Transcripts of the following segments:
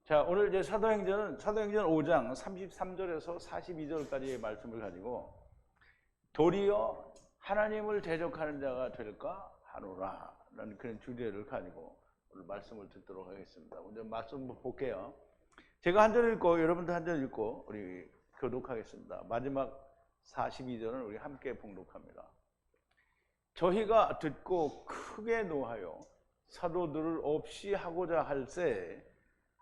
자, 오늘 이제 사도행전 5장 33절에서 42절까지의 말씀을 가지고 도리어 하나님을 대적하는 자가 될까 하노라 라는 그런 주제를 가지고 오늘 말씀을 듣도록 하겠습니다. 먼저 말씀 볼게요. 제가 한 절 읽고 여러분도 한 절 읽고 우리 교독하겠습니다. 마지막 42절은 우리 함께 봉독합니다. 저희가 듣고 크게 노하여 사도들을 없이 하고자 할새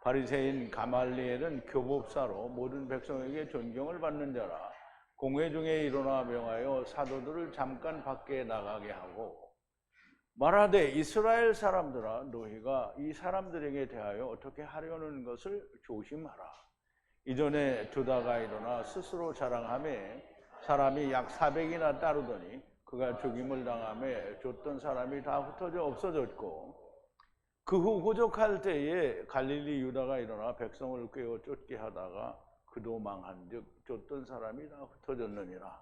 바리새인 가말리엘은 교법사로 모든 백성에게 존경을 받는 자라. 공회 중에 일어나 명하여 사도들을 잠깐 밖에 나가게 하고 말하되 이스라엘 사람들아 너희가 이 사람들에게 대하여 어떻게 하려는 것을 조심하라. 이전에 두다가 일어나 스스로 자랑하며 사람이 약 400이나 따르더니 그가 죽임을 당하며 쫓던 사람이 다 흩어져 없어졌고 그 후 호적할 때에 갈릴리 유다가 일어나 백성을 꿰어 쫓게 하다가 그도 망한즉 쫓던 사람이 다 흩어졌느니라.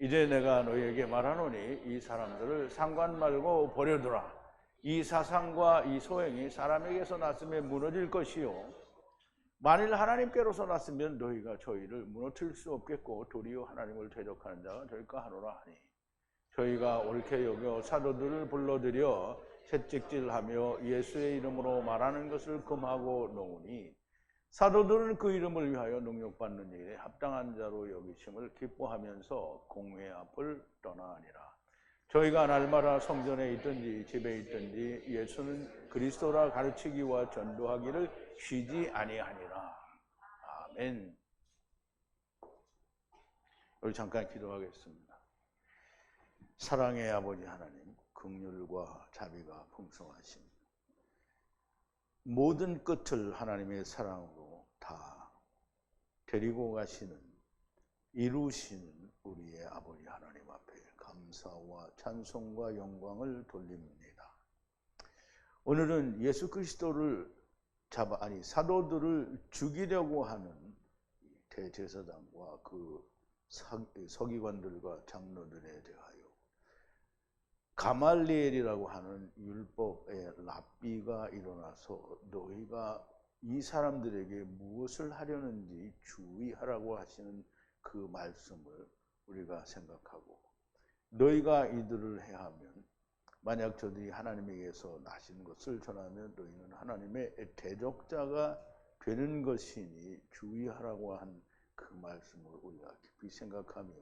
이제 내가 너희에게 말하노니 이 사람들을 상관 말고 버려두라. 이 사상과 이 소행이 사람에게서 났으면 무너질 것이요 만일 하나님께로서 났으면 너희가 저희를 무너뜨릴 수 없겠고 도리어 하나님을 대적하는 자가 될까 하노라 하니 저희가 옳게 여겨 사도들을 불러들여 채찍질하며 예수의 이름으로 말하는 것을 금하고 놓으니 사도들은 그 이름을 위하여 능력받는 일에 합당한 자로 여기심을 기뻐하면서 공회 앞을 떠나니라. 저희가 날마다 성전에 있든지 집에 있든지 예수는 그리스도라 가르치기와 전도하기를 쉬지 아니하니라. 아멘. 우리 잠깐 기도하겠습니다. 사랑의 아버지 하나님, 긍휼과 자비가 풍성하신 모든 끝을 하나님의 사랑으로 다 데리고 가시는 이루시는 우리의 아버지 하나님 앞에 감사와 찬송과 영광을 돌립니다. 오늘은 예수 그리스도를 사도들을 죽이려고 하는 대제사장과 그 서기관들과 장로들에 대하여 가말리엘이라고 하는 율법의 랍비가 일어나서 너희가 이 사람들에게 무엇을 하려는지 주의하라고 하시는 그 말씀을 우리가 생각하고 너희가 이들을 해하면 만약 저들이 하나님에게서 나신 것을 전하면 너희는 하나님의 대적자가 되는 것이니 주의하라고 한 그 말씀을 우리가 깊이 생각하며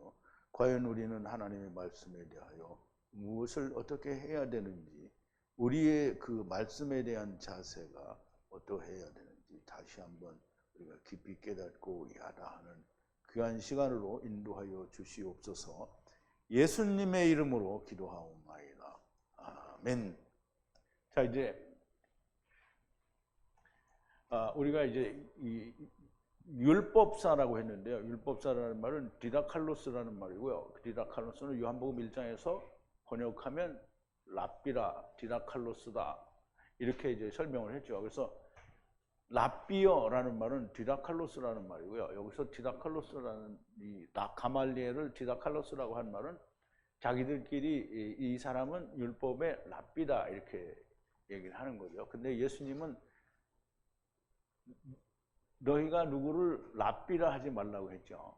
과연 우리는 하나님의 말씀에 대하여 무엇을 어떻게 해야 되는지 우리의 그 말씀에 대한 자세가 어떠해야 되는지 다시 한번 우리가 깊이 깨닫고 야다하는 귀한 시간으로 인도하여 주시옵소서. 예수님의 이름으로 기도하옵나이다. 아멘. 자, 이제 우리가 이제 이 율법사라고 했는데요. 율법사라는 말은 디다칼로스라는 말이고요. 디다칼로스는 요한복음 1장에서 번역하면 랍비라, 디다칼로스다 이렇게 이제 설명을 했죠. 그래서 랍비어라는 말은 디다칼로스라는 말이고요. 여기서 디다칼로스라는 이 가말리엘을 디다칼로스라고 한 말은 자기들끼리 이 사람은 율법의 랍비다 이렇게 얘기를 하는 거죠. 근데 예수님은 너희가 누구를 랍비라 하지 말라고 했죠.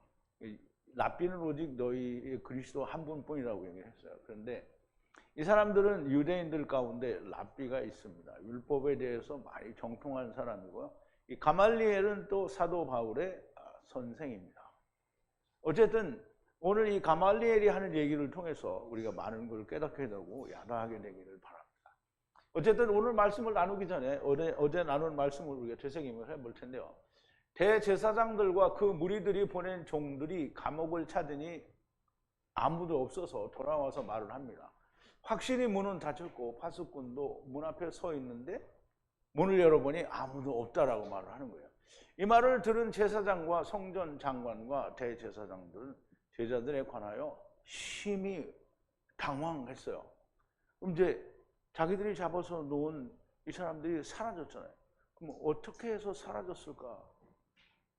랍비는 오직 너희 그리스도 한 분뿐이라고 얘기했어요. 그런데 이 사람들은 유대인들 가운데 랍비가 있습니다. 율법에 대해서 많이 정통한 사람이고요. 이 가말리엘은 또 사도 바울의 선생입니다. 어쨌든 오늘 이 가말리엘이 하는 얘기를 통해서 우리가 많은 걸 깨닫게 되고 야다하게 되기를 바랍니다. 어쨌든 오늘 말씀을 나누기 전에 어제 나눈 말씀을 우리가 되새김을 해볼 텐데요. 대제사장들과 그 무리들이 보낸 종들이 감옥을 찾으니 아무도 없어서 돌아와서 말을 합니다. 확실히 문은 닫혔고 파수꾼도 문 앞에 서 있는데 문을 열어보니 아무도 없다라고 말을 하는 거예요. 이 말을 들은 제사장과 성전 장관과 대제사장들은 제자들에 관하여 심히 당황했어요. 그럼 이제 자기들이 잡아서 놓은 이 사람들이 사라졌잖아요. 그럼 어떻게 해서 사라졌을까?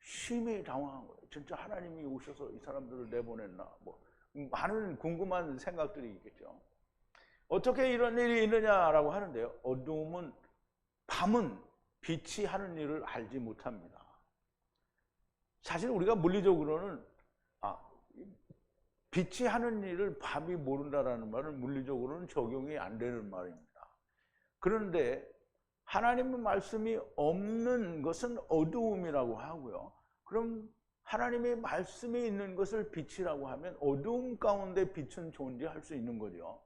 심히 당황한 거예요. 진짜 하나님이 오셔서 이 사람들을 내보냈나? 많은 궁금한 생각들이 있겠죠. 어떻게 이런 일이 있느냐라고 하는데요. 밤은 빛이 하는 일을 알지 못합니다. 사실 우리가 물리적으로는 빛이 하는 일을 밤이 모른다라는 말은 물리적으로는 적용이 안 되는 말입니다. 그런데 하나님의 말씀이 없는 것은 어두움이라고 하고요. 그럼 하나님의 말씀이 있는 것을 빛이라고 하면 어두움 가운데 빛은 존재할 수 있는 거죠.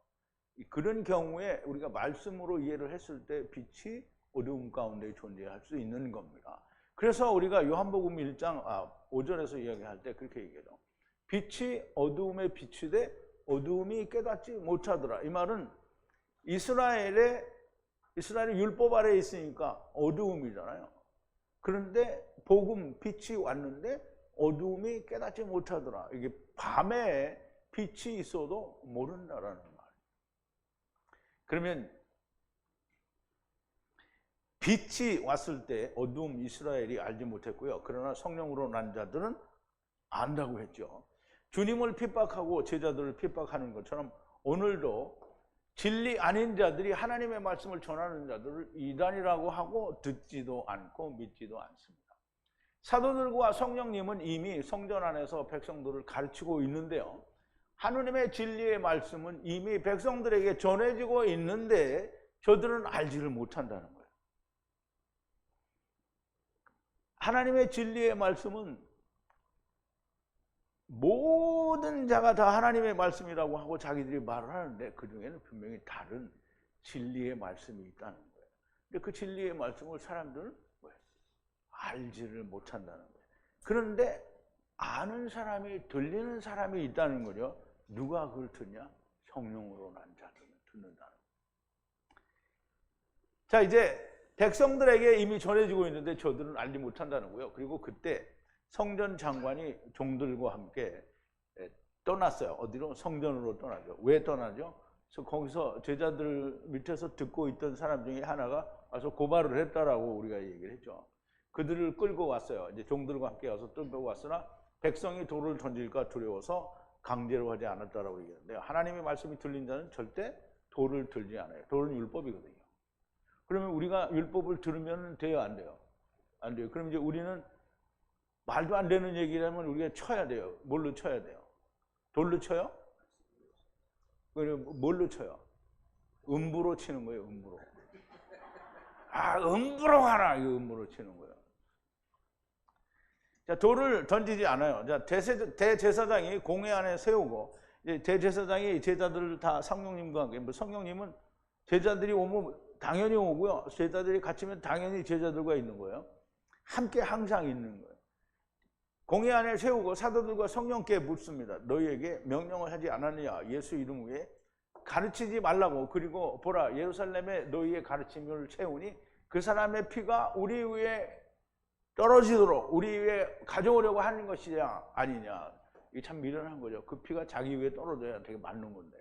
그런 경우에 우리가 말씀으로 이해를 했을 때 빛이 어두움 가운데 존재할 수 있는 겁니다. 그래서 우리가 요한복음 1장 5절에서 이야기할 때 그렇게 얘기해요. 빛이 어두움에 비추되 어두움이 깨닫지 못하더라. 이 말은 이스라엘이 율법 아래에 있으니까 어두움이잖아요. 그런데 복음, 빛이 왔는데 어두움이 깨닫지 못하더라. 이게 밤에 빛이 있어도 모른다라는 말. 그러면 빛이 왔을 때 어두움 이스라엘이 알지 못했고요. 그러나 성령으로 난 자들은 안다고 했죠. 주님을 핍박하고 제자들을 핍박하는 것처럼 오늘도 진리 아닌 자들이 하나님의 말씀을 전하는 자들을 이단이라고 하고 듣지도 않고 믿지도 않습니다. 사도들과 성령님은 이미 성전 안에서 백성들을 가르치고 있는데요. 하나님의 진리의 말씀은 이미 백성들에게 전해지고 있는데 저들은 알지를 못한다는 거예요. 하나님의 진리의 말씀은 모든 자가 다 하나님의 말씀이라고 하고 자기들이 말을 하는데 그 중에는 분명히 다른 진리의 말씀이 있다는 거예요. 근데 그 진리의 말씀을 사람들은 알지를 못한다는 거예요. 그런데 아는 사람이, 들리는 사람이 있다는 거죠. 누가 그걸 듣냐? 성령으로 난 자들은 듣는다는 거예요. 자, 이제 백성들에게 이미 전해지고 있는데 저들은 알지 못한다는 거예요. 그리고 그때 성전 장관이 종들과 함께 떠났어요. 어디로? 성전으로 떠나죠. 왜 떠나죠? 그래서 거기서 제자들 밑에서 듣고 있던 사람 중에 하나가 와서 고발을 했다라고 우리가 얘기를 했죠. 그들을 끌고 왔어요. 이제 종들과 함께 와서 끌고 왔으나 백성이 돌을 던질까 두려워서 강제로 하지 않았다라고 얘기하는데요. 하나님의 말씀이 들린 자는 절대 돌을 들지 않아요. 돌은 율법이거든요. 그러면 우리가 율법을 들으면 돼요, 안 돼요? 안 돼요. 그럼 이제 우리는 말도 안 되는 얘기라면 우리가 쳐야 돼요. 뭘로 쳐야 돼요? 돌로 쳐요? 그럼 뭘로 쳐요? 음부로 치는 거예요, 음부로. 음부로 가라! 이거 음부로 치는 거예요. 자, 돌을 던지지 않아요. 자, 대제사장이 공회 안에 세우고, 대제사장이 제자들을 다 성령님과 함께, 성령님은 제자들이 오면 당연히 오고요. 제자들이 갇히면 당연히 제자들과 있는 거예요. 함께 항상 있는 거예요. 공회 안에 세우고 사도들과 성령께 묻습니다. 너희에게 명령을 하지 않았느냐? 예수 이름 위에 가르치지 말라고. 그리고 보라, 예루살렘에 너희의 가르침을 채우니 그 사람의 피가 우리 위에 떨어지도록 우리 위에 가져오려고 하는 것이냐 아니냐. 이게 참 미련한 거죠. 그 피가 자기 위에 떨어져야 되게 맞는 건데.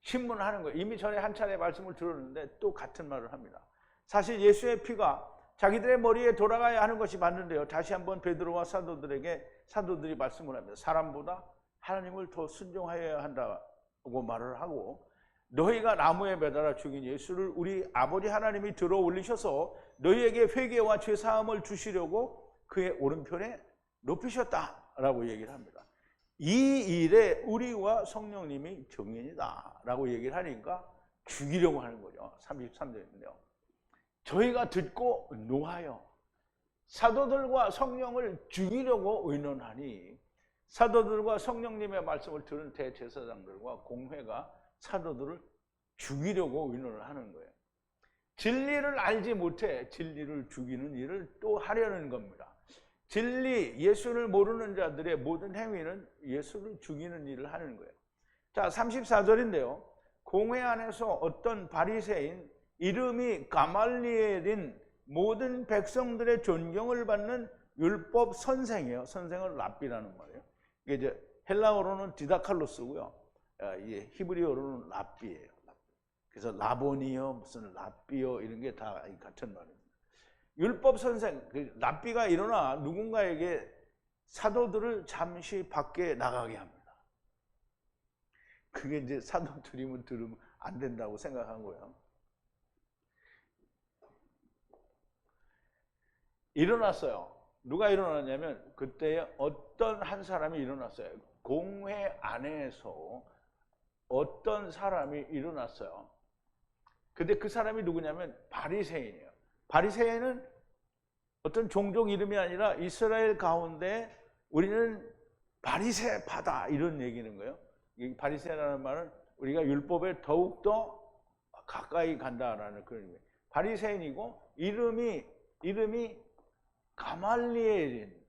신문하는 거예요. 이미 전에 한 차례 말씀을 들었는데 또 같은 말을 합니다. 사실 예수의 피가 자기들의 머리에 돌아가야 하는 것이 맞는데요. 다시 한번 베드로와 사도들이 말씀을 합니다. 사람보다 하나님을 더 순종하여야 한다고 말을 하고, 너희가 나무에 매달아 죽인 예수를 우리 아버지 하나님이 들어 올리셔서 너희에게 회개와 죄사함을 주시려고 그의 오른편에 높이셨다라고 얘기를 합니다. 이 일에 우리와 성령님이 증인이다라고 얘기를 하니까 죽이려고 하는 거죠. 33절인데요. 저희가 듣고 노하여 사도들과 성령을 죽이려고 의논하니, 사도들과 성령님의 말씀을 들은 대제사장들과 공회가 사도들을 죽이려고 의논을 하는 거예요. 진리를 알지 못해 진리를 죽이는 일을 또 하려는 겁니다. 진리, 예수를 모르는 자들의 모든 행위는 예수를 죽이는 일을 하는 거예요. 자, 34절인데요. 공회 안에서 어떤 바리새인 이름이 가말리엘인 모든 백성들의 존경을 받는 율법 선생이에요. 선생은 랍비라는 말이에요. 이게 이제 헬라어로는 디다칼로스고요. 히브리어로는 랍비예요. 그래서 라보니어, 무슨 랍비어 이런 게 다 같은 말입니다. 율법 선생, 랍비가 일어나 누군가에게 사도들을 잠시 밖에 나가게 합니다. 그게 이제 사도들이면 들으면 안 된다고 생각한 거예요. 일어났어요. 누가 일어났냐면 그때에 어떤 한 사람이 일어났어요. 공회 안에서 어떤 사람이 일어났어요. 근데 그 사람이 누구냐면 바리새인이에요. 바리새인은 어떤 종족 이름이 아니라 이스라엘 가운데 우리는 바리새파다 이런 얘기는 거예요. 이 바리새라는 말은 우리가 율법에 더욱더 가까이 간다라는 그런 의미예요. 바리새인이고 이름이 가말리엘인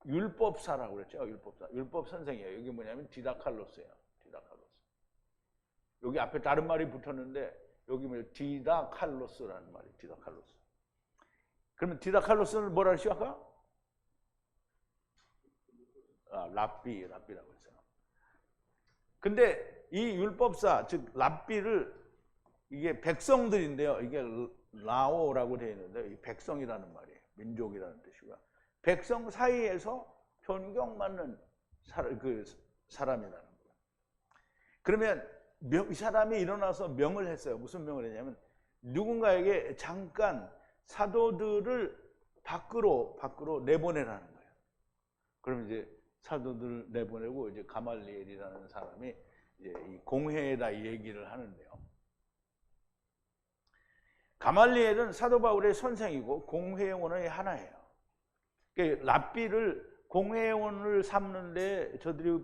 율법사라고 그랬죠. 율법사. 율법 선생이에요. 여기 뭐냐면 디다칼로스예요. 디다칼로스. 여기 앞에 다른 말이 붙었는데 여기 뭐 디다칼로스라는 말이 디다칼로스. 그러면 디다칼로스는 뭐라 하시오 아까? 랍비라고 했어요. 근데 이 율법사 즉 랍비를 이게 백성들인데요. 이게 라오라고 되어 있는데 이 백성이라는 말이에요. 민족이라는 뜻이고요. 백성 사이에서 존경받는 사람이라는 거예요. 그러면 이 사람이 일어나서 명을 했어요. 무슨 명을 했냐면 누군가에게 잠깐 사도들을 밖으로 내보내라는 거예요. 그럼 이제 사도들을 내보내고 이제 가말리엘이라는 사람이 이제 이 공회에다 이 얘기를 하는데요. 가말리엘은 사도 바울의 선생이고 공회원의 하나예요. 그러니까 랍비를 공회원을 삼는데 저들이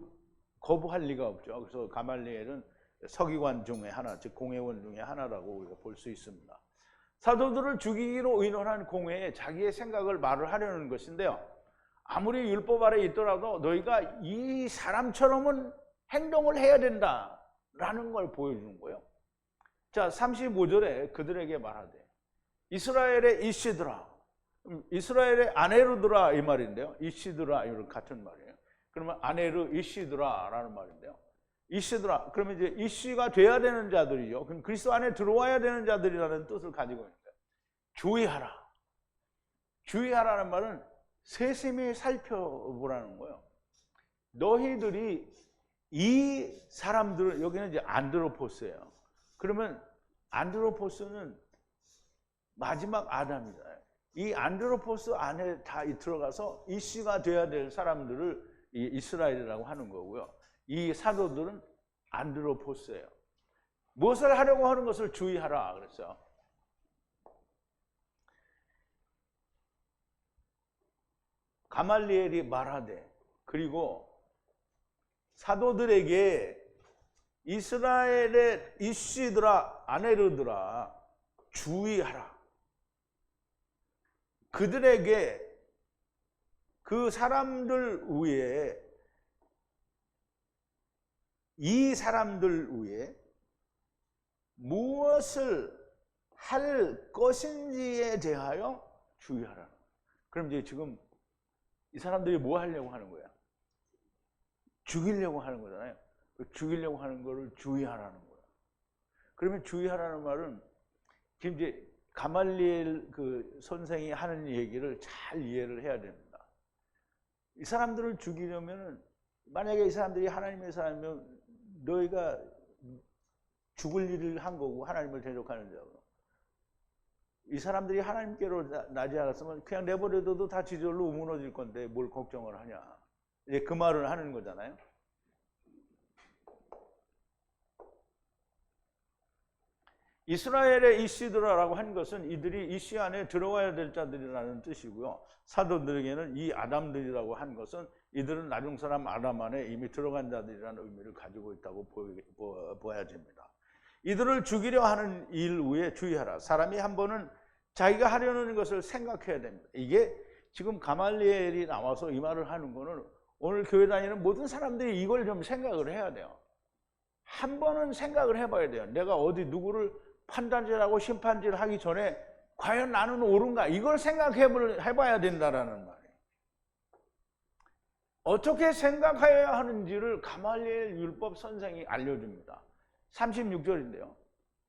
거부할 리가 없죠. 그래서 가말리엘은 서기관 중에 하나, 즉 공회원 중에 하나라고 우리가 볼 수 있습니다. 사도들을 죽이기로 의논한 공회에 자기의 생각을 말을 하려는 것인데요. 아무리 율법 아래 있더라도 너희가 이 사람처럼은 행동을 해야 된다라는 걸 보여주는 거예요. 자, 35절에 그들에게 말하되 이스라엘의 이씨들아, 이스라엘의 아내르들아 이 말인데요. 이씨들아 이런 같은 말이에요. 그러면 아내르 이씨들아라는 말인데요. 이씨들아, 그러면 이제 이씨가 돼야 되는 자들이요. 그럼 그리스도 안에 들어와야 되는 자들이라는 뜻을 가지고 있는 거예요. 주의하라. 주의하라는 말은 세심히 살펴보라는 거예요. 너희들이 이 사람들은 여기는 이제 안드로포스예요. 그러면 안드로포스는 마지막 아담이다. 이 안드로포스 안에 다 들어가서 이씨가 돼야 될 사람들을 이스라엘이라고 하는 거고요. 이 사도들은 안드로포스예요. 무엇을 하려고 하는 것을 주의하라 그랬어요. 가말리엘이 말하되 그리고 사도들에게 이스라엘의 이씨들아 아네르들아 주의하라. 그들에게 그 사람들 위에 이 사람들 위에 무엇을 할 것인지에 대하여 주의하라. 그럼 이제 지금 이 사람들이 뭐 하려고 하는 거야? 죽이려고 하는 거잖아요. 죽이려고 하는 거를 주의하라는 거야. 그러면 주의하라는 말은 지금 이제 가말리엘 그 선생이 하는 얘기를 잘 이해를 해야 됩니다. 이 사람들을 죽이려면은 만약에 이 사람들이 하나님의 사람이면 너희가 죽을 일을 한 거고 하나님을 대적하는 자고 이 사람들이 하나님께로 나지 않았으면 그냥 내버려둬도 다 지절로 무너질 건데 뭘 걱정을 하냐. 이제 그 말을 하는 거잖아요. 이스라엘의 이씨들아라고 한 것은 이들이 이씨 안에 들어와야 될 자들이라는 뜻이고요. 사도들에게는 이 아담들이라고 한 것은 이들은 나중 사람 아담 안에 이미 들어간 자들이라는 의미를 가지고 있다고 보아야 됩니다. 이들을 죽이려 하는 일 위에 주의하라. 사람이 한 번은 자기가 하려는 것을 생각해야 됩니다. 이게 지금 가말리엘이 나와서 이 말을 하는 거는 오늘 교회 다니는 모든 사람들이 이걸 좀 생각을 해야 돼요. 한 번은 생각을 해봐야 돼요. 내가 어디 누구를 판단질하고 심판질을 하기 전에 과연 나는 옳은가? 이걸 생각해봐야 된다라는 말이에요. 어떻게 생각해야 하는지를 가말리엘 율법 선생이 알려줍니다. 36절인데요.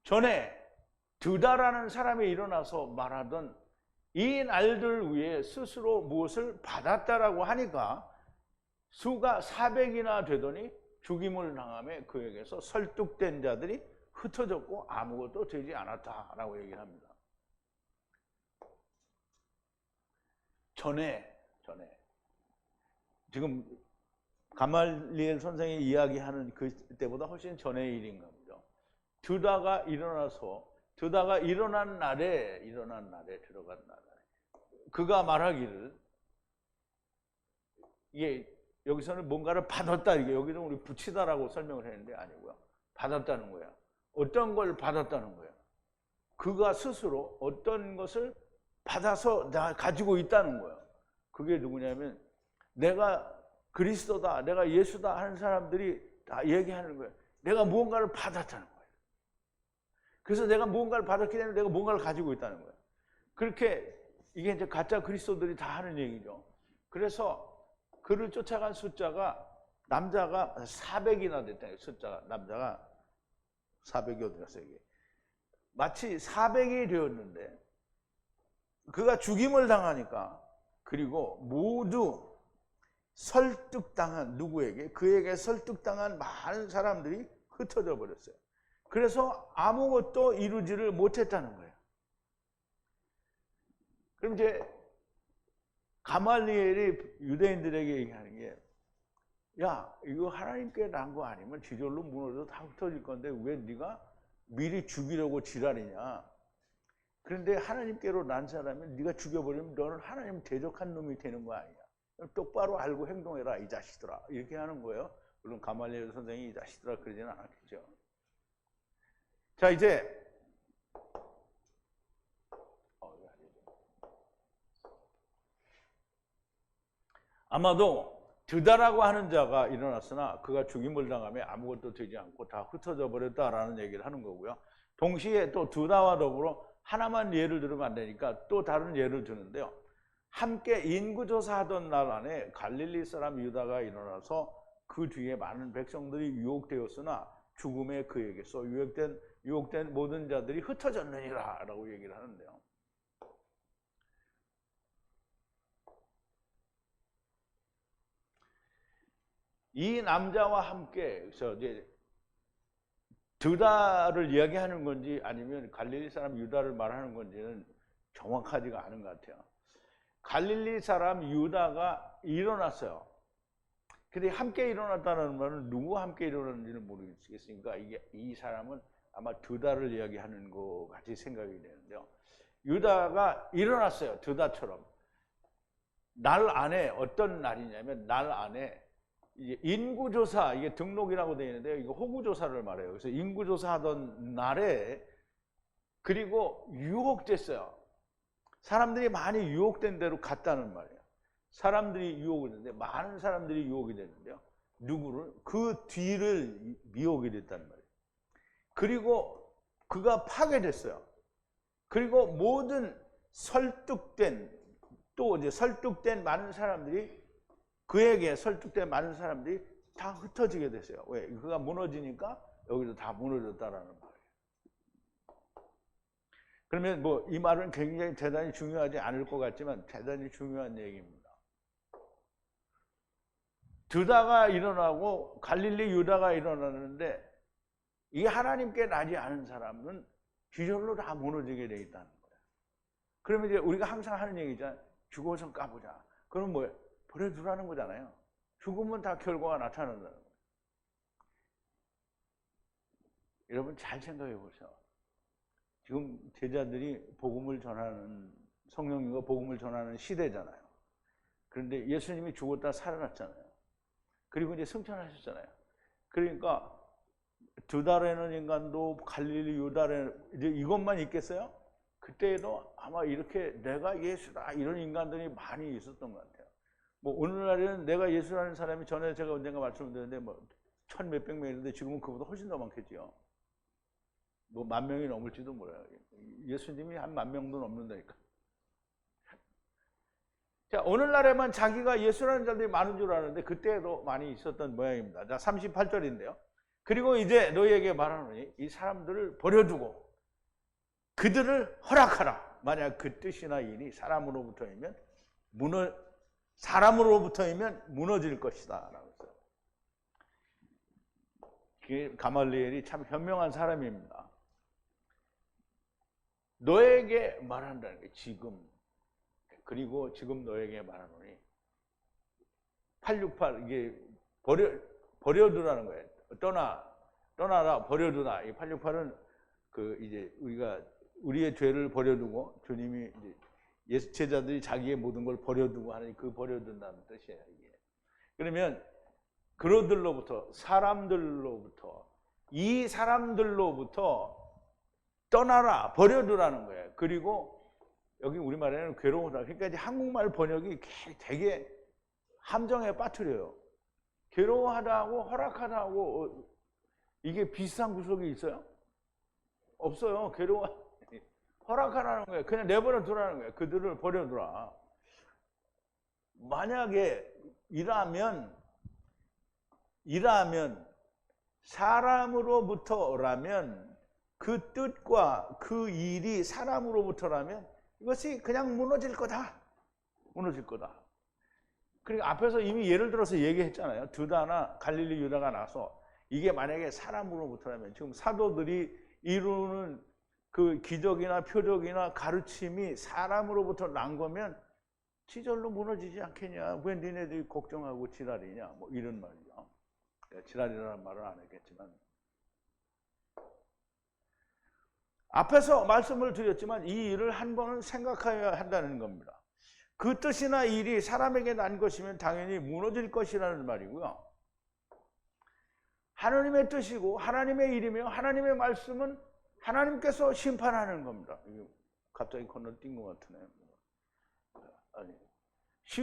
전에 드다라는 사람이 일어나서 말하던 이 날들 위에 스스로 무엇을 받았다라고 하니까 수가 400이나 되더니 죽임을 당하며 그에게서 설득된 자들이 흩어졌고 아무것도 되지 않았다라고 얘기를 합니다. 전에 지금 가말리엘 선생이 이야기하는 그때보다 훨씬 전의 일인 겁니다. 드다가 일어난 날에 들어간 날에 그가 말하기를, 이게 여기서는 뭔가를 받았다, 이게 여기는 우리 붙이다라고 설명을 했는데 아니고요. 받았다는 거야. 어떤 걸 받았다는 거야. 그가 스스로 어떤 것을 받아서 나 가지고 있다는 거야. 그게 누구냐면 내가 그리스도다, 내가 예수다 하는 사람들이 다 얘기하는 거예요. 내가 무언가를 받았다는 거예요. 그래서 내가 무언가를 받았기 때문에 내가 무언가를 가지고 있다는 거예요. 그렇게 이게 이제 가짜 그리스도들이 다 하는 얘기죠. 그래서 그를 쫓아간 숫자가, 남자가 400이나 됐다. 숫자가, 남자가 400이 어디 갔어요, 이게. 마치 400이 되었는데 그가 죽임을 당하니까, 그리고 모두 설득당한, 누구에게? 그에게 설득당한 많은 사람들이 흩어져 버렸어요. 그래서 아무것도 이루지를 못했다는 거예요. 그럼 이제 가말리엘이 유대인들에게 얘기하는 게, 야, 이거 하나님께 난 거 아니면 지절로 무너져서 다 흩어질 건데 왜 네가 미리 죽이려고 지랄이냐. 그런데 하나님께로 난 사람은 네가 죽여버리면 너는 하나님 대적한 놈이 되는 거 아니냐. 똑바로 알고 행동해라, 이 자식들아. 이렇게 하는 거예요. 물론 가말리엘 선생이 이 자식들아 그러지는 않았겠죠. 자, 이제 아마도 드다라고 하는 자가 일어났으나 그가 죽임을 당하며 아무것도 되지 않고 다 흩어져 버렸다라는 얘기를 하는 거고요. 동시에 또 드다와 더불어 하나만 예를 들으면 안 되니까 또 다른 예를 드는데요. 함께 인구조사하던 날 안에 갈릴리 사람 유다가 일어나서 그 뒤에 많은 백성들이 유혹되었으나 죽음에 그에게서 유혹된 모든 자들이 흩어졌느니라 라고 얘기를 하는데요. 이 남자와 함께, 그래서 이제 드다를 이야기하는 건지 아니면 갈릴리 사람 유다를 말하는 건지는 정확하지가 않은 것 같아요. 갈릴리 사람 유다가 일어났어요. 근데 함께 일어났다는 말은 누구와 함께 일어났는지는 모르겠으니까 이 사람은 아마 드다를 이야기하는 것 같이 생각이 되는데요. 유다가 일어났어요. 드다처럼. 날 안에, 어떤 날이냐면 날 안에 이제 인구조사, 이게 등록이라고 되어 있는데요. 이거 호구조사를 말해요. 그래서 인구조사 하던 날에, 그리고 유혹됐어요. 사람들이 많이 유혹된 대로 갔다는 말이에요. 사람들이 유혹이 됐는데, 많은 사람들이 유혹이 됐는데요. 누구를? 그 뒤를 미혹이 됐다는 말이에요. 그리고 그가 파괴됐어요. 그리고 모든 또 이제 설득된 많은 사람들이, 그에게 설득된 많은 사람들이 다 흩어지게 됐어요. 왜? 그가 무너지니까 여기도 다 무너졌다라는 말이에요. 그러면 뭐 이 말은 굉장히 대단히 중요하지 않을 것 같지만 대단히 중요한 얘기입니다. 드다가 일어나고 갈릴리 유다가 일어나는데 이 하나님께 나지 않은 사람은 기절로 다 무너지게 돼 있다는 거예요. 그러면 이제 우리가 항상 하는 얘기잖아요. 죽어서 까보자. 그럼 뭐예요? 버려두라는 거잖아요. 죽으면 다 결과가 나타난다는 거예요. 여러분 잘 생각해 보세요. 지금 제자들이 복음을 전하는, 성령님과 복음을 전하는 시대잖아요. 그런데 예수님이 죽었다 살아났잖아요. 그리고 이제 승천하셨잖아요. 그러니까 드다라는 인간도 갈릴리 유다라는, 이제 이것만 있겠어요? 그때에도 아마 이렇게 내가 예수다 이런 인간들이 많이 있었던 것 같아요. 뭐 오늘날에는 내가 예수라는 사람이, 전에 제가 언젠가 말씀드렸는데 뭐 1,000몇백 명인데 지금은 그보다 훨씬 더 많겠죠. 뭐 10,000명이 넘을지도 몰라요. 예수님이 한 10,000명도 넘는다니까. 자, 오늘날에만 자기가 예수라는 자들이 많은 줄 아는데 그때도 많이 있었던 모양입니다. 자, 38절인데요. 그리고 이제 너희에게 말하노니 이 사람들을 버려두고 그들을 허락하라. 만약 그 뜻이나 일이 사람으로부터이면 무너질 것이다 라고 했어요. 가말리엘이 참 현명한 사람입니다. 너에게 말한다는 게 지금 그리고 지금 너에게 말하노니 868 이게 버려두라는 거예요. 떠나라 버려두라. 이 868은 그 이제 우리가 우리의 죄를 버려두고 주님이 이제 제자들이 자기의 모든 걸 버려두고 하는 그 버려둔다는 뜻이에요. 이게. 그러면 그러들로부터 이 사람들로부터 떠나라 버려두라는 거예요. 그리고 여기 우리말에는 괴로워라. 그러니까 이제 한국말 번역이 되게 함정에 빠뜨려요. 괴로워하다고 허락하다고 이게 비슷한 구석이 있어요? 없어요. 허락하라는 거예요. 그냥 내버려 두라는 거예요. 그들을 버려두라. 만약에 일하면 사람으로부터라면 그 뜻과 그 일이 사람으로부터라면 이것이 그냥 무너질 거다. 그러니까 앞에서 이미 예를 들어서 얘기했잖아요. 두다나 갈릴리 유다가 나서 이게 만약에 사람으로부터라면 지금 사도들이 이루는 그 기적이나 표적이나 가르침이 사람으로부터 난 거면 지절로 무너지지 않겠냐. 왜 니네들이 걱정하고 지랄이냐. 뭐 이런 말이죠. 지랄이라는 말은 안 했겠지만 앞에서 말씀을 드렸지만 이 일을 한 번은 생각해야 한다는 겁니다. 그 뜻이나 일이 사람에게 난 것이면 당연히 무너질 것이라는 말이고요. 하나님의 뜻이고 하나님의 일이며 하나님의 말씀은 하나님께서 심판하는 겁니다. 갑자기 건너뛴 것 같으네요. 아니,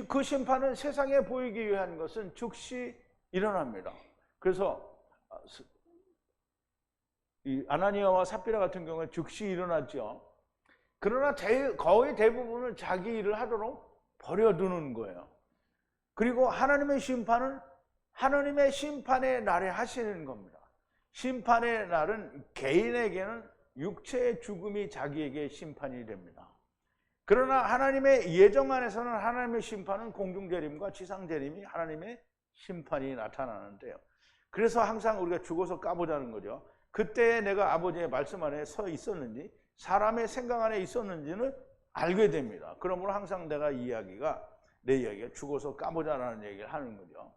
그 심판은 세상에 보이기 위한 것은 즉시 일어납니다. 그래서 이 아나니아와 삽비라 같은 경우에 즉시 일어났죠. 그러나 거의 대부분은 자기 일을 하도록 버려두는 거예요. 그리고 하나님의 심판은 하나님의 심판의 날에 하시는 겁니다. 심판의 날은 개인에게는 육체의 죽음이 자기에게 심판이 됩니다. 그러나 하나님의 예정 안에서는 하나님의 심판은 공중재림과 지상재림이 하나님의 심판이 나타나는데요. 그래서 항상 우리가 죽어서 까보자는 거죠. 그때 내가 아버지의 말씀 안에 서 있었는지 사람의 생각 안에 있었는지는 알게 됩니다. 그러므로 항상 내 이야기가 죽어서 까보자라는 얘기를 하는 거죠.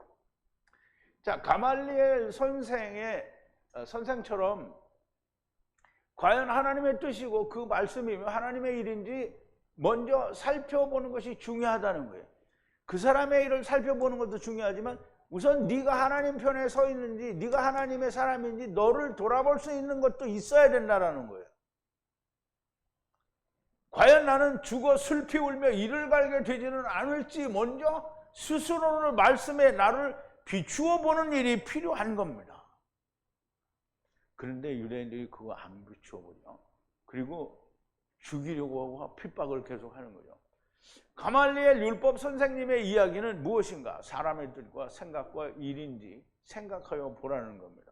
자, 가말리엘 선생처럼 과연 하나님의 뜻이고 그 말씀이며 하나님의 일인지 먼저 살펴보는 것이 중요하다는 거예요. 그 사람의 일을 살펴보는 것도 중요하지만 우선 네가 하나님 편에 서 있는지 네가 하나님의 사람인지 너를 돌아볼 수 있는 것도 있어야 된다는 거예요. 과연 나는 죽어 슬피 울며 이를 갈게 되지는 않을지 먼저 스스로를 말씀에 나를 비추어 보는 일이 필요한 겁니다. 그런데 유대인들이 그거 안 비추어 보죠. 그리고 죽이려고 하고 핍박을 계속하는 거죠. 가말리엘 율법 선생님의 이야기는 무엇인가? 사람의 뜻과 생각과 일인지 생각하여 보라는 겁니다.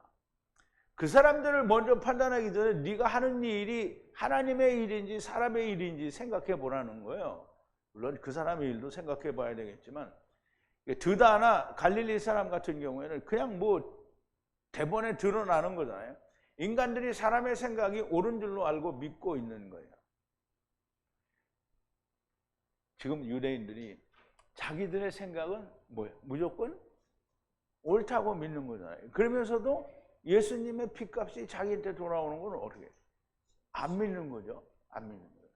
그 사람들을 먼저 판단하기 전에 네가 하는 일이 하나님의 일인지 사람의 일인지 생각해 보라는 거예요. 물론 그 사람의 일도 생각해 봐야 되겠지만 드다나 갈릴리 사람 같은 경우에는 그냥 뭐 대본에 드러나는 거잖아요. 인간들이 사람의 생각이 옳은 줄로 알고 믿고 있는 거예요. 지금 유대인들이 자기들의 생각은 뭐예요? 무조건 옳다고 믿는 거잖아요. 그러면서도 예수님의 피값이 자기한테 돌아오는 건 어떻게? 안 믿는 거죠. 안 믿는 거예요.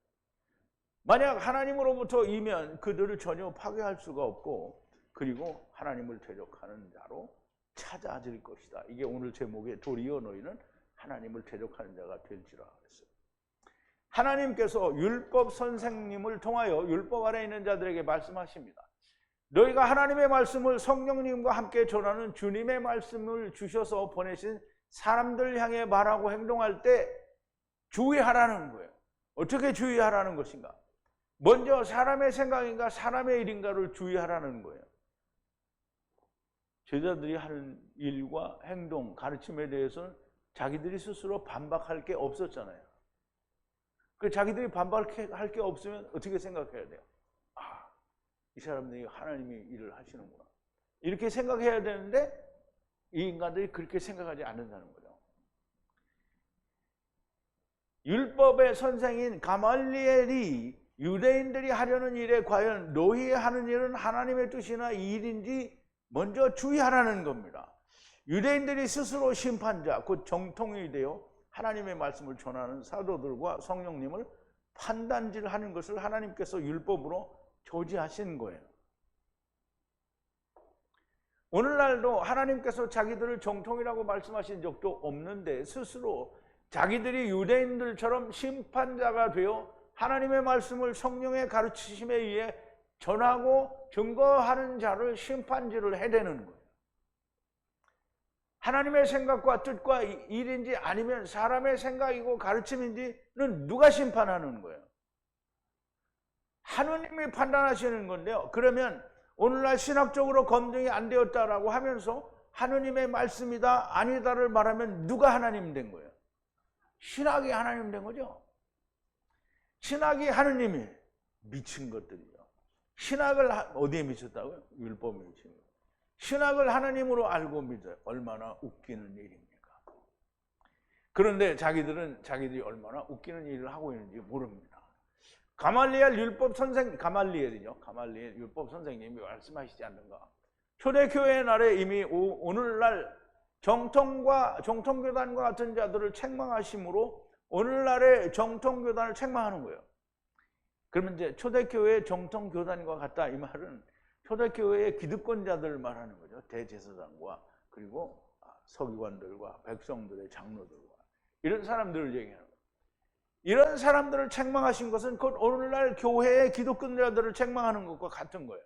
만약 하나님으로부터이면 그들을 전혀 파괴할 수가 없고 그리고 하나님을 대적하는 자로 찾아질 것이다. 이게 오늘 제목의 도리어 너희는 하나님을 대적하는 자가 될지라 했어요. 하나님께서 율법 선생님을 통하여 율법 아래 있는 자들에게 말씀하십니다. 너희가 하나님의 말씀을 성령님과 함께 전하는 주님의 말씀을 주셔서 보내신 사람들 향해 말하고 행동할 때 주의하라는 거예요. 어떻게 주의하라는 것인가? 먼저 사람의 생각인가 사람의 일인가를 주의하라는 거예요. 제자들이 하는 일과 행동, 가르침에 대해서는 자기들이 스스로 반박할 게 없었잖아요. 그 자기들이 반박할 게 없으면 어떻게 생각해야 돼요? 아, 이 사람들이 하나님이 일을 하시는구나. 이렇게 생각해야 되는데 이 인간들이 그렇게 생각하지 않는다는 거죠. 율법의 선생인 가말리엘이 유대인들이 하려는 일에 과연 너희의 하는 일은 하나님의 뜻이나 일인지 먼저 주의하라는 겁니다. 유대인들이 스스로 심판자, 곧 정통이 되어 하나님의 말씀을 전하는 사도들과 성령님을 판단질하는 것을 하나님께서 율법으로 조지하신 거예요. 오늘날도 하나님께서 자기들을 정통이라고 말씀하신 적도 없는데 스스로 자기들이 유대인들처럼 심판자가 되어 하나님의 말씀을 성령의 가르치심에 의해 전하고 증거하는 자를 심판지를 해대는 거예요. 하나님의 생각과 뜻과 일인지 아니면 사람의 생각이고 가르침인지는 누가 심판하는 거예요? 하느님이 판단하시는 건데요. 그러면 오늘날 신학적으로 검증이 안 되었다라고 하면서 하느님의 말씀이다 아니다를 말하면 누가 하나님 된 거예요? 신학이 하나님 된 거죠. 신학이 하느님이 미친 것들이요. 신학을 어디에 미쳤다고요? 율법에 미친 거예요. 신학을 하나님으로 알고 믿어요. 얼마나 웃기는 일입니까? 그런데 자기들이 얼마나 웃기는 일을 하고 있는지 모릅니다. 가말리엘 율법 선생, 가말리엘 율법 선생님이 말씀하시지 않는가? 초대교회 날에 이미 오늘날 정통교단과 같은 자들을 책망하심으로 오늘날의 정통교단을 책망하는 거예요. 그러면 이제 초대교회의 정통교단과 같다 이 말은 초대교회의 기득권자들을 말하는 거죠. 대제사장과 그리고 서기관들과 백성들의 장로들과 이런 사람들을 얘기하는 거예요. 이런 사람들을 책망하신 것은 곧 오늘날 교회의 기득권자들을 책망하는 것과 같은 거예요.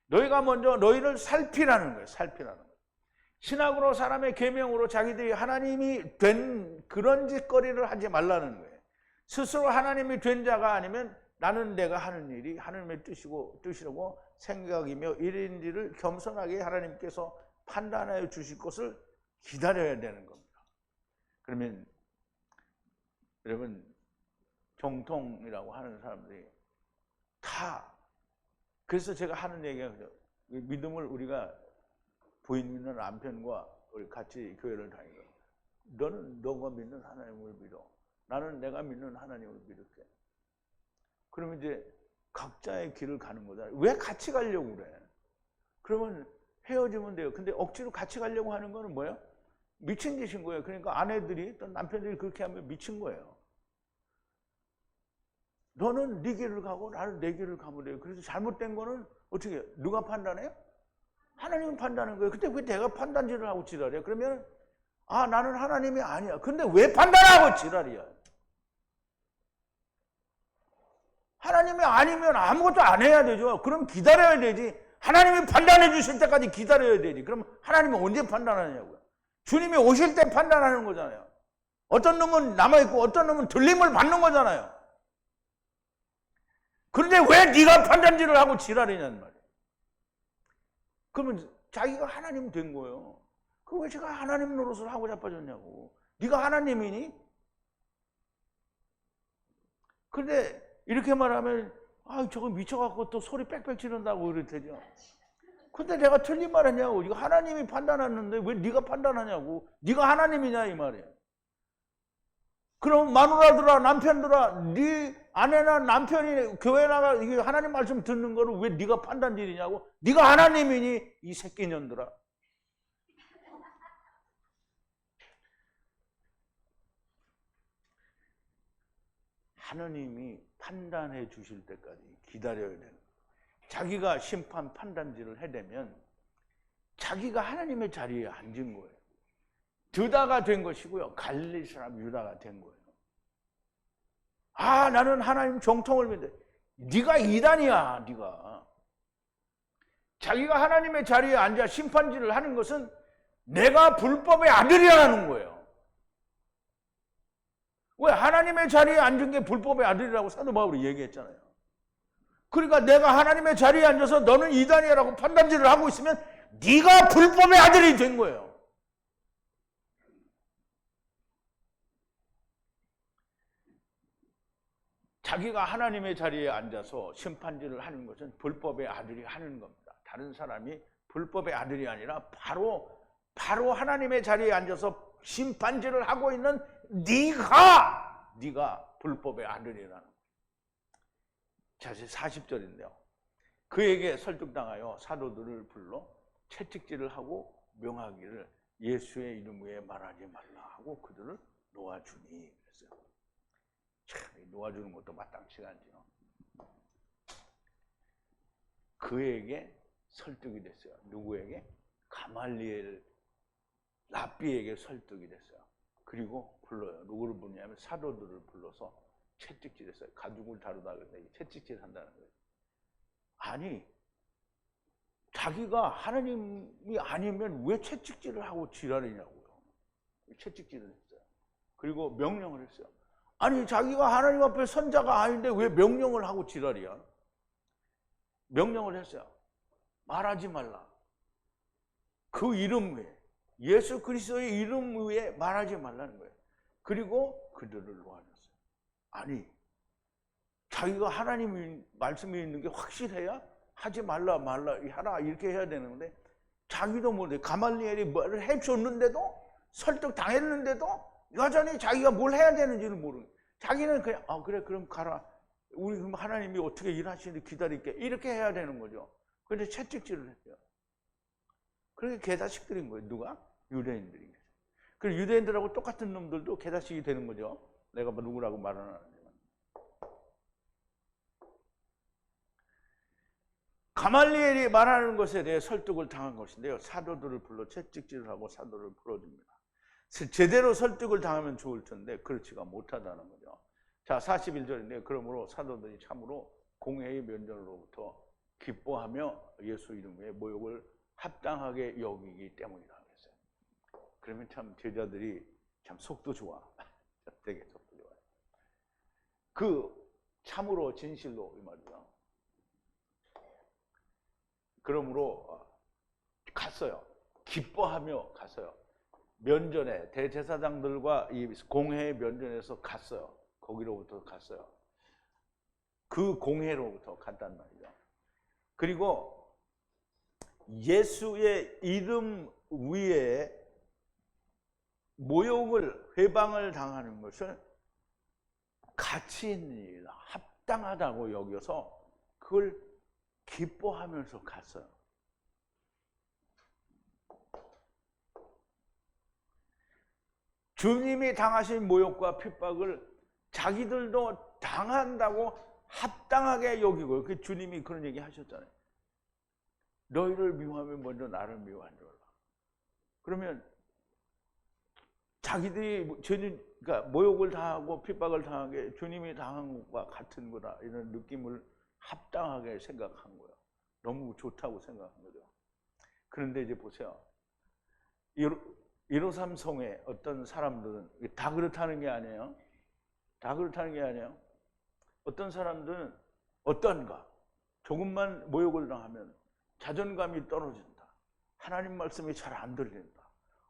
너희가 먼저 너희를 살피라는 거예요. 살피라는 거예요. 신학으로 사람의 계명으로 자기들이 하나님이 된 그런 짓거리를 하지 말라는 거예요. 스스로 하나님이 된 자가 아니면 나는 내가 하는 일이 하나님의 뜻이라고 생각이며 일인지를 겸손하게 하나님께서 판단하여 주실 것을 기다려야 되는 겁니다. 그러면 여러분 정통이라고 하는 사람들이 다 그래서 제가 하는 얘기가 그죠. 믿음을 우리가 부인 믿는 남편과 우리 같이 교회를 다니고 너는 너가 믿는 하나님을 믿어. 나는 내가 믿는 하나님을 믿을게. 그러면 이제 각자의 길을 가는 거잖아요. 왜 같이 가려고 그래? 그러면 헤어지면 돼요. 근데 억지로 같이 가려고 하는 거는 뭐예요? 미친 짓인 거예요. 그러니까 아내들이 또 남편들이 그렇게 하면 미친 거예요. 너는 네 길을 가고 나는 내 길을 가면 돼요. 그래서 잘못된 거는 어떻게 해요? 누가 판단해요? 하나님은 판단하는 거예요. 근데 왜 내가 판단질을 하고 지랄이야? 그러면 나는 하나님이 아니야. 근데 왜 판단하고 지랄이야? 하나님이 아니면 아무것도 안 해야 되죠. 그럼 기다려야 되지. 하나님이 판단해 주실 때까지 기다려야 되지. 그럼 하나님이 언제 판단하냐고요. 주님이 오실 때 판단하는 거잖아요. 어떤 놈은 남아있고 어떤 놈은 들림을 받는 거잖아요. 그런데 왜 네가 판단질을 하고 지랄이냐는 말이에요. 그러면 자기가 하나님 된 거예요. 그럼 왜 제가 하나님 노릇을 하고 자빠졌냐고. 네가 하나님이니? 그런데 이렇게 말하면 저거 미쳐갖고 또 소리 빽빽 지른다고 그럴 테죠. 근데 내가 틀린 말 했냐고. 이거 하나님이 판단하는데 왜 네가 판단하냐고. 네가 하나님이냐 이 말이에요. 그럼 마누라들아 남편들아 네 아내나 남편이 교회 나가 이게 하나님 말씀 듣는 거를 왜 네가 판단질이냐고. 네가 하나님이니 이 새끼년들아. 하나님이 판단해 주실 때까지 기다려야 되는 거예요. 자기가 심판 판단질을 해대면 자기가 하나님의 자리에 앉은 거예요. 드다가 된 것이고요. 갈릴리 사람 유다가 된 거예요. 나는 하나님 정통을 믿는데 네가 이단이야. 네가 자기가 하나님의 자리에 앉아 심판질을 하는 것은 내가 불법의 아들이라는 거예요. 왜? 하나님의 자리에 앉은 게 불법의 아들이라고 사도 바울이 얘기했잖아요. 그러니까 내가 하나님의 자리에 앉아서 너는 이단이라고 판단질을 하고 있으면 네가 불법의 아들이 된 거예요. 자기가 하나님의 자리에 앉아서 심판질을 하는 것은 불법의 아들이 하는 겁니다. 다른 사람이 불법의 아들이 아니라 바로 하나님의 자리에 앉아서 심판질을 하고 있는 네가 불법의 아들이라는 거예요. 자, 40절인데요. 그에게 설득당하여 사도들을 불러 채찍질을 하고 명하기를 예수의 이름 외에 말하지 말라 하고 그들을 놓아주니 그랬어요. 참, 놓아주는 것도 마땅치가 않죠. 그에게 설득이 됐어요. 누구에게? 가말리엘 랍비에게 설득이 됐어요. 그리고 불러요. 누구를 부르냐면 사도들을 불러서 채찍질했어요. 가죽을 다루다 그랬는데 채찍질 한다는 거예요. 아니, 자기가 하나님이 아니면 왜 채찍질을 하고 지랄이냐고요. 채찍질을 했어요. 그리고 명령을 했어요. 아니, 자기가 하나님 앞에 선자가 아닌데 왜 명령을 하고 지랄이야? 명령을 했어요. 말하지 말라. 그 이름 외에, 예수 그리스도의 이름 외에 말하지 말라는 거예요. 그리고 그들을 놓아줬어요. 아니, 자기가 하나님 말씀이 있는 게 확실해야 하지 말라 하라 이렇게 해야 되는데 자기도 모르게 가말리엘이 뭐를 해줬는데도 설득 당했는데도 여전히 자기가 뭘 해야 되는지를 모르는 거예요. 자기는 그냥 그래 그럼 가라. 우리 그럼 하나님이 어떻게 일하시는지 기다릴게. 이렇게 해야 되는 거죠. 그런데 채찍질을 했어요. 그렇게 개다식들인 거예요. 누가? 유대인들이. 그리고 유대인들하고 똑같은 놈들도 개다식이 되는 거죠. 내가 뭐 누구라고 말은 안 하지만. 가말리엘이 말하는 것에 대해 설득을 당한 것인데요. 사도들을 불러 채찍질을 하고 사도를 풀어줍니다. 제대로 설득을 당하면 좋을 텐데 그렇지가 못하다는 거죠. 자, 41절인데 그러므로 사도들이 참으로 공회의 면전으로부터 기뻐하며 예수 이름의 모욕을 합당하게 여기기 때문이다 그랬어요. 그러면 참 제자들이 참 속도 좋아. 되게 속도 좋아요. 그 참으로 진실로 이 말이죠. 그러므로 갔어요. 기뻐하며 갔어요. 면전에 대제사장들과 이 공회의 면전에서 갔어요. 거기로부터 갔어요. 그 공회로부터 갔단 말이죠. 그리고 예수의 이름 위에 모욕을 회방을 당하는 것을 가치 있는 일이다, 합당하다고 여겨서 그걸 기뻐하면서 갔어요. 주님이 당하신 모욕과 핍박을 자기들도 당한다고 합당하게 여기고, 그 주님이 그런 얘기 하셨잖아요. 너희를 미워하면 먼저 나를 미워한 줄 알라. 그러면 자기들이 그러니까 모욕을 당하고 핍박을 당한 게 주님이 당한 것과 같은 거다, 이런 느낌을 합당하게 생각한 거예요. 너무 좋다고 생각한 거죠. 그런데 이제 보세요. 153 성에 어떤 사람들은 다 그렇다는 게 아니에요. 다 그렇다는 게 아니에요. 어떤 사람들은 어떤가 조금만 모욕을 당하면 자존감이 떨어진다. 하나님 말씀이 잘 안 들린다.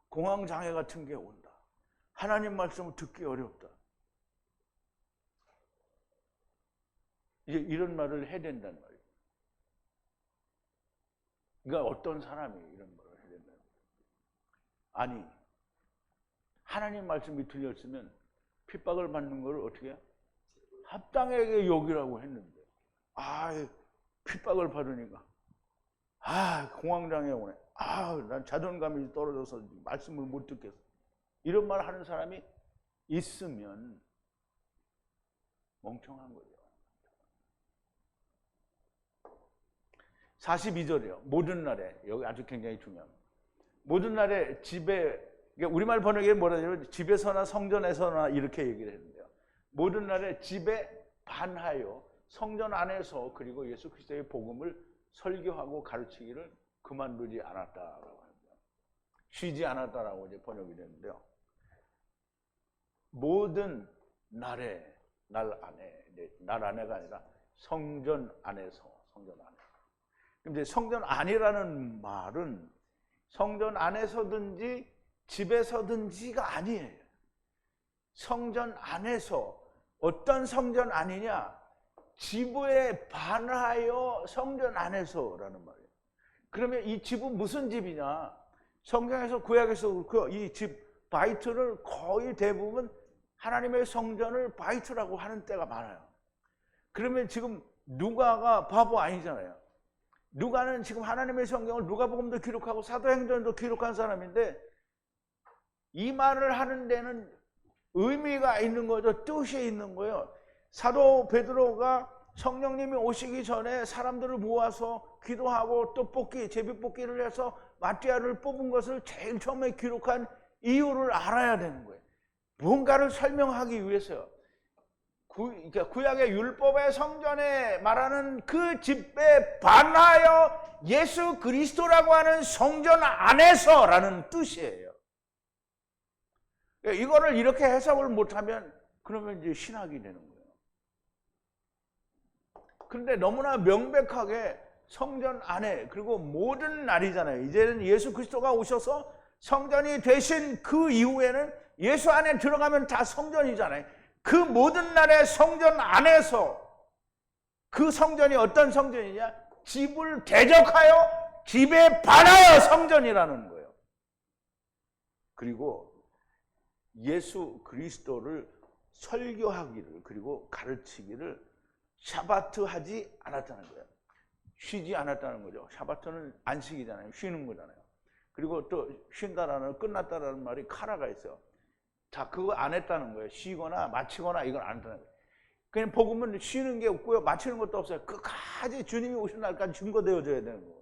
공황장애 같은 게 온다. 하나님 말씀을 듣기 어렵다. 이제 이런 말을 해야 된단 말이에요. 그러니까 어떤 사람이 이런 말을 해야 된다는 거예요. 아니, 하나님 말씀이 들렸으면 핍박을 받는 걸 어떻게 해요? 합당하게 여기라고 했는데, 핍박을 받으니까 공황장애 오네. 난 자존감이 떨어져서 말씀을 못 듣겠어. 이런 말 하는 사람이 있으면 멍청한 거죠. 42절이요. 모든 날에, 여기 아주 굉장히 중요합니다. 모든 날에 집에, 우리말 번역에 뭐라 하냐면 집에서나 성전에서나 이렇게 얘기를 했는데요. 모든 날에 집에 반하여 성전 안에서 그리고 예수 그리스도의 복음을 설교하고 가르치기를 그만두지 않았다라고 합니다. 쉬지 않았다라고 이제 번역이 되는데요. 모든 날에, 날 안에가 아니라 성전 안에서, 성전 안에. 근데 성전 안이라는 말은 성전 안에서든지 집에서든지가 아니에요. 성전 안에서. 어떤 성전 안이냐? 지부에 반하여 성전 안에서라는 말이에요. 그러면 이 집은 무슨 집이냐? 성경에서, 구약에서 이 집 바이트를 거의 대부분 하나님의 성전을 바이트라고 하는 때가 많아요. 그러면 지금 누가가 바보 아니잖아요. 누가는 지금 하나님의 성경을 누가복음도 기록하고 사도행전도 기록한 사람인데 이 말을 하는 데는 의미가 있는 거죠. 뜻이 있는 거예요. 사도 베드로가 성령님이 오시기 전에 사람들을 모아서 기도하고 떡볶이, 제비뽑기를 해서 마띠아를 뽑은 것을 제일 처음에 기록한 이유를 알아야 되는 거예요. 뭔가를 설명하기 위해서요. 구약의 율법의 성전에 말하는 그 집에 반하여 예수 그리스도라고 하는 성전 안에서라는 뜻이에요. 이거를 이렇게 해석을 못하면 그러면 이제 신학이 되는 거예요. 그런데 너무나 명백하게 성전 안에, 그리고 모든 날이잖아요. 이제는 예수 그리스도가 오셔서 성전이 되신 그 이후에는 예수 안에 들어가면 다 성전이잖아요. 그 모든 날의 성전 안에서, 그 성전이 어떤 성전이냐? 집을 대적하여 집에 반하여 성전이라는 거예요. 그리고 예수 그리스도를 설교하기를, 그리고 가르치기를 샤바트 하지 않았다는 거예요. 쉬지 않았다는 거죠. 샤바트는 안식이잖아요. 쉬는 거잖아요. 그리고 또 쉰다라는, 끝났다라는 말이 카라가 있어요. 자, 그거 안 했다는 거예요. 쉬거나 마치거나 이걸 안 했다는 거예요. 그냥 복음은 쉬는 게 없고요, 마치는 것도 없어요. 끝까지 주님이 오신 날까지 증거되어져야 되는 거예요.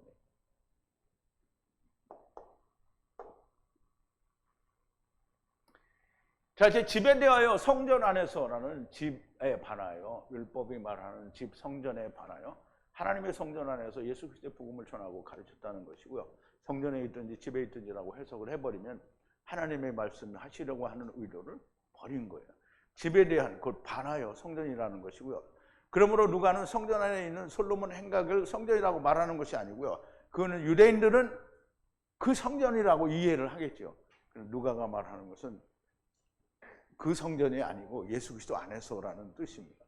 자, 이제 집에 대하여 성전 안에서라는 집에 반하여, 율법이 말하는 집, 성전에 반하여 하나님의 성전 안에서 예수 그리스도의 복음을 전하고 가르쳤다는 것이고요. 성전에 있든지 집에 있든지라고 해석을 해버리면 하나님의 말씀을 하시려고 하는 의도를 버린 거예요. 집에 대한, 곧 반하여 성전이라는 것이고요. 그러므로 누가는 성전 안에 있는 솔로몬 행각을 성전이라고 말하는 것이 아니고요. 그거는 유대인들은 그 성전이라고 이해를 하겠죠. 누가가 말하는 것은 그 성전이 아니고 예수 그리스도 안에서라는 뜻입니다.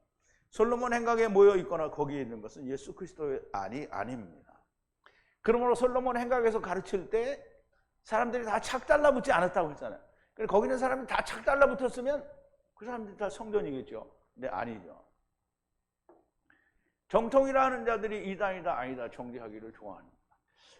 솔로몬 행각에 모여 있거나 거기에 있는 것은 예수 그리스도의 안이 아닙니다. 그러므로 솔로몬 행각에서 가르칠 때 사람들이 다 착 달라붙지 않았다고 했잖아요. 거기 있는 사람이 다 착 달라붙었으면 그 사람들이 다 성전이겠죠. 근데 아니죠. 정통이라 는 자들이 이단이다 아니다 정죄하기를 좋아합니다.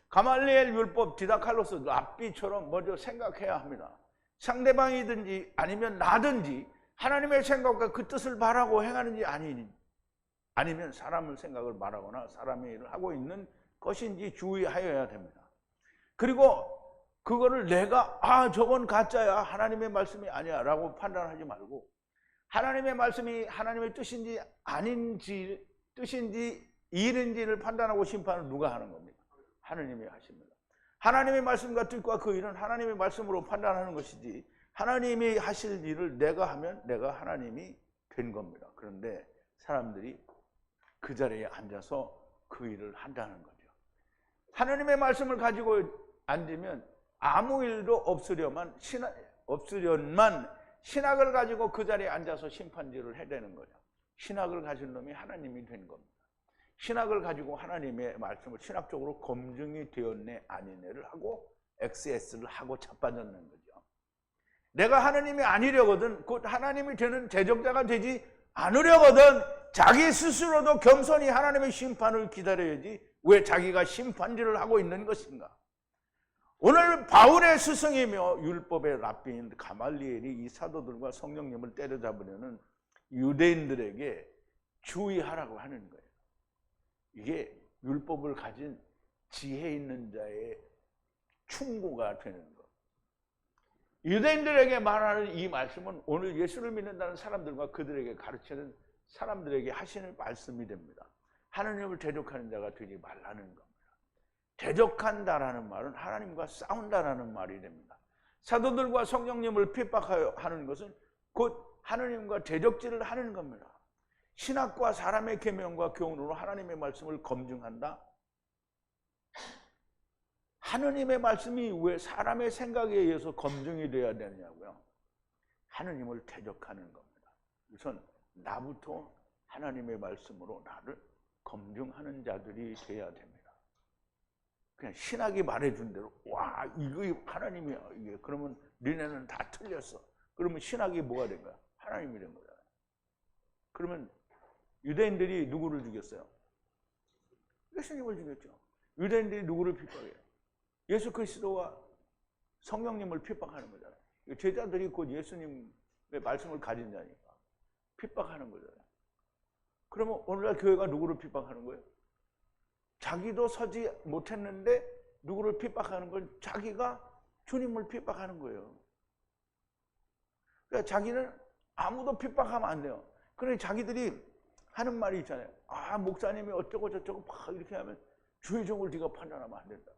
가말리엘 율법 디다칼로스 랍비처럼 먼저 생각해야 합니다. 상대방이든지 아니면 나든지 하나님의 생각과 그 뜻을 말하고 행하는지 아니면 사람의 생각을 말하거나 사람의 일을 하고 있는 것인지 주의하여야 됩니다. 그리고 그거를 내가 저건 가짜야, 하나님의 말씀이 아니야 라고 판단하지 말고 하나님의 말씀이 하나님의 뜻인지 아닌지, 뜻인지 일인지를 판단하고 심판을 누가 하는 겁니까? 하나님이 하십니다. 하나님의 말씀과 뜻과 그 일은 하나님의 말씀으로 판단하는 것이지 하나님이 하실 일을 내가 하면 내가 하나님이 된 겁니다. 그런데 사람들이 그 자리에 앉아서 그 일을 한다는 거죠. 하나님의 말씀을 가지고 앉으면 아무 일도 없으려만 신학을 가지고 그 자리에 앉아서 심판질을 해대는 거죠. 신학을 가진 놈이 하나님이 된 겁니다. 신학을 가지고 하나님의 말씀을 신학적으로 검증이 되었네 아니네를 하고 XS를 하고 자빠졌는 거죠. 내가 하나님이 아니려거든, 곧 하나님이 되는 대적자가 되지 않으려거든 자기 스스로도 겸손히 하나님의 심판을 기다려야지 왜 자기가 심판질을 하고 있는 것인가? 오늘 바울의 스승이며 율법의 랍비인 가말리엘이 이 사도들과 성령님을 때려잡으려는 유대인들에게 주의하라고 하는 거예요. 이게 율법을 가진 지혜 있는 자의 충고가 되는 것. 유대인들에게 말하는 이 말씀은 오늘 예수를 믿는다는 사람들과 그들에게 가르치는 사람들에게 하시는 말씀이 됩니다. 하나님을 대적하는 자가 되지 말라는 겁니다. 대적한다라는 말은 하나님과 싸운다라는 말이 됩니다. 사도들과 성령님을 핍박하는 것은 곧 하나님과 대적질을 하는 겁니다. 신학과 사람의 계명과 교훈으로 하나님의 말씀을 검증한다? 하나님의 말씀이 왜 사람의 생각에 의해서 검증이 돼야 되느냐고요? 하나님을 대적하는 겁니다. 우선 나부터 하나님의 말씀으로 나를 검증하는 자들이 돼야 됩니다. 그냥 신학이 말해준 대로 와 이거 하나님이야 이게, 그러면 너네는 다 틀렸어. 그러면 신학이 뭐가 된 거야? 하나님이 된 거잖아요. 그러면 유대인들이 누구를 죽였어요? 예수님을 죽였죠. 유대인들이 누구를 핍박해요? 예수 그리스도와 성령님을 핍박하는 거잖아요. 제자들이 곧 예수님의 말씀을 가진 자니까 핍박하는 거잖아요. 그러면 오늘날 교회가 누구를 핍박하는 거예요? 자기도 서지 못했는데 누구를 핍박하는 건 자기가 주님을 핍박하는 거예요. 그러니까 자기는 아무도 핍박하면 안 돼요. 그러니 자기들이 하는 말이 있잖아요. 아, 목사님이 어쩌고 저쩌고 막 이렇게 하면 주의 종을 네가 판단하면 안 된다.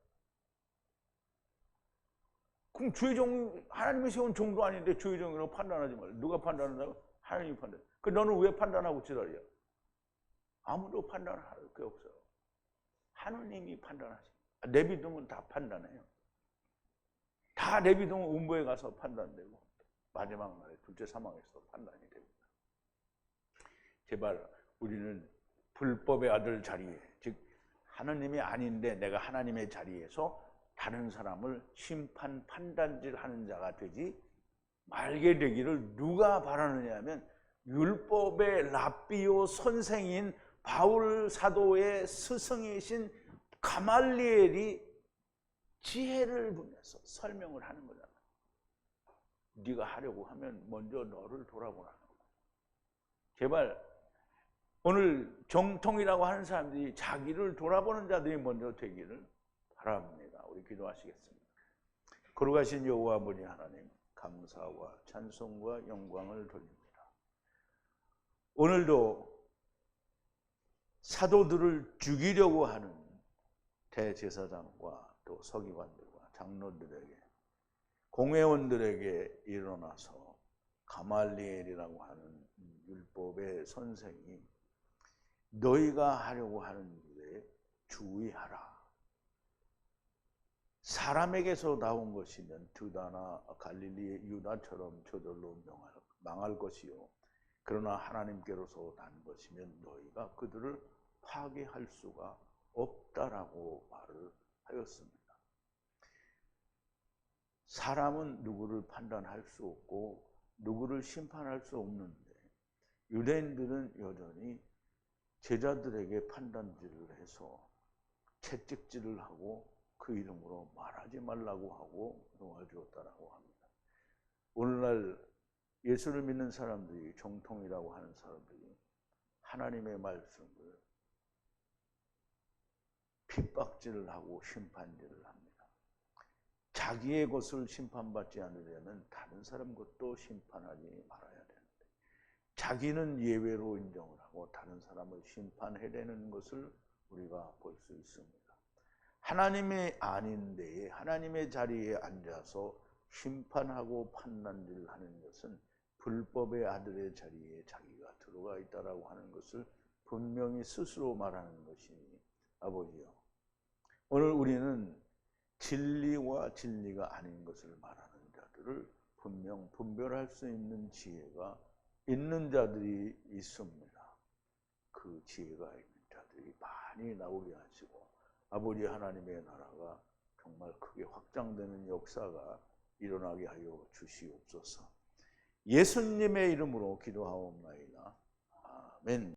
그럼 주의 종, 하나님이 세운 종도 아닌데 주의 종이라고 판단하지 말라. 누가 판단한다고? 하나님이 판단. 그 너는 왜 판단하고 지랄이야? 아무도 판단할 게 없어요. 하나님이 판단하십니다. 내비두면 다 판단해요. 다 내비두면 음부에 가서 판단되고 마지막 날에 둘째 사망에서 판단이 됩니다. 제발 우리는 불법의 아들 자리에, 즉 하나님이 아닌데 내가 하나님의 자리에서 다른 사람을 심판 판단질하는 자가 되지 말게 되기를 누가 바라느냐 하면 율법의 랍비오 선생인 바울 사도의 스승이신 가말리엘이 지혜를 부면서 설명을 하는 거잖아. 네가 하려고 하면 먼저 너를 돌아보라는 거야. 제발 오늘 정통이라고 하는 사람들이 자기를 돌아보는 자들이 먼저 되기를 바랍니다. 우리 기도하시겠습니다. 거룩하신 여호와 아버지 하나님, 감사와 찬송과 영광을 돌립니다. 오늘도 사도들을 죽이려고 하는 대제사장과 또 서기관들과 장로들에게, 공회원들에게 일어나서 가말리엘이라고 하는 율법의 선생이 너희가 하려고 하는 일에 주의하라. 사람에게서 나온 것이면 드다나 갈릴리의 유다처럼 저절로 망할 것이요. 그러나 하나님께로서 난 것이면 너희가 그들을 파괴할 수가 없다라고 말을 하였습니다. 사람은 누구를 판단할 수 없고 누구를 심판할 수 없는데 유대인들은 여전히 제자들에게 판단질을 해서 채찍질을 하고 그 이름으로 말하지 말라고 하고 놓아주었다라고 합니다. 오늘날 예수를 믿는 사람들이, 정통이라고 하는 사람들이 하나님의 말씀을 핍박질을 하고 심판질을 합니다. 자기의 것을 심판받지 않으려면 다른 사람 것도 심판하지 말아야 되는데 자기는 예외로 인정을 하고 다른 사람을 심판해내는 것을 우리가 볼 수 있습니다. 하나님이 아닌 데에 하나님의 자리에 앉아서 심판하고 판단질하는 것은 불법의 아들의 자리에 자기가 들어가 있다라고 하는 것을 분명히 스스로 말하는 것이니 아버지요, 오늘 우리는 진리와 진리가 아닌 것을 말하는 자들을 분명 분별할 수 있는 지혜가 있는 자들이 있습니다. 그 지혜가 있는 자들이 많이 나오게 하시고 아버지 하나님의 나라가 정말 크게 확장되는 역사가 일어나게 하여 주시옵소서. 예수님의 이름으로 기도하옵나이다. 아멘.